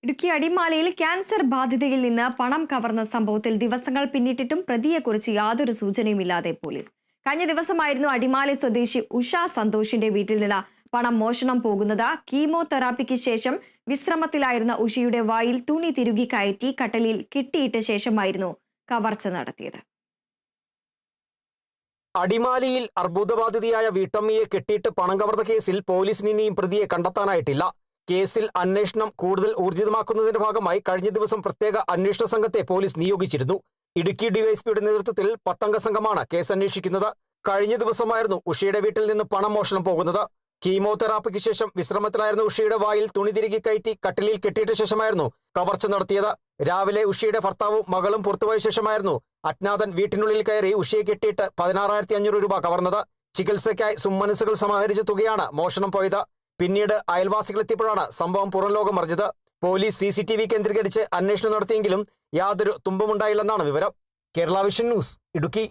ഇടുക്കി അടിമാലിയിൽ ക്യാൻസർ ബാധിതയിൽ നിന്ന് പണം കവർന്ന സംഭവത്തിൽ ദിവസങ്ങൾ പിന്നിട്ടിട്ടും പ്രതിയെക്കുറിച്ച് യാതൊരു സൂചനയുമില്ലാതെ പോലീസ്. കഴിഞ്ഞ ദിവസമായിരുന്നു അടിമാലി സ്വദേശി ഉഷ സന്തോഷിന്റെ വീട്ടിൽ നിന്ന് പണം മോഷണം പോകുന്നത്. കീമോതെറാപ്പിക്ക് ശേഷം വിശ്രമത്തിലായിരുന്ന ഉഷയുടെ വായിൽ തുണി തിരുകി കയറ്റി കട്ടലിൽ കെട്ടിയിട്ട ശേഷമായിരുന്നു കവർച്ച നടത്തിയത്. അടിമാലിയിൽ അർബുദബാധിതയായ വീട്ടമ്മയെ കെട്ടിയിട്ട് പണം കവർന്ന കേസിൽ പോലീസിന് ഇനിയും പ്രതിയെ കണ്ടെത്താനായിട്ടില്ല. കേസിൽ അന്വേഷണം കൂടുതൽ ഊർജിതമാക്കുന്നതിന്റെ ഭാഗമായി കഴിഞ്ഞ ദിവസം പ്രത്യേക അന്വേഷണ സംഘത്തെ പോലീസ് നിയോഗിച്ചിരുന്നു. ഇടുക്കി ഡിവൈഎസ്പിയുടെ നേതൃത്വത്തിൽ 10 അംഗ സംഘമാണ് കേസ് അന്വേഷിക്കുന്നത്. കഴിഞ്ഞ ദിവസമായിരുന്നു ഉഷയുടെ വീട്ടിൽ നിന്ന് പണം മോഷണം പോകുന്നത്. കീമോതെറാപ്പിക്ക് ശേഷം വിശ്രമത്തിലായിരുന്ന ഉഷയുടെ വായിൽ തുണി തിരുകി കയറ്റി കട്ടിലിൽ കെട്ടിയിട്ട ശേഷമായിരുന്നു കവർച്ച നടത്തിയത്. രാവിലെ ഉഷയുടെ ഭർത്താവും മകളും പുറത്തുപോയ ശേഷമായിരുന്നു അജ്ഞാതൻ വീട്ടിനുള്ളിൽ കയറി ഉഷയെ കെട്ടിയിട്ട് 16,500 രൂപ കവർന്നത്. ചികിത്സയ്ക്കായി സുമ്മനസ്സുകൾ സമാഹരിച്ച തുകയാണ് മോഷണം പോയത്. പിന്നീട് അയൽവാസികളെത്തിയപ്പോഴാണ് സംഭവം പുറം ലോകം അറിഞ്ഞത്. പോലീസ് CCTV കേന്ദ്രീകരിച്ച് അന്വേഷണം നടത്തിയെങ്കിലും യാതൊരു തുമ്പുമുണ്ടായില്ലെന്നാണ് വിവരം. Kerala vision news, Idukki.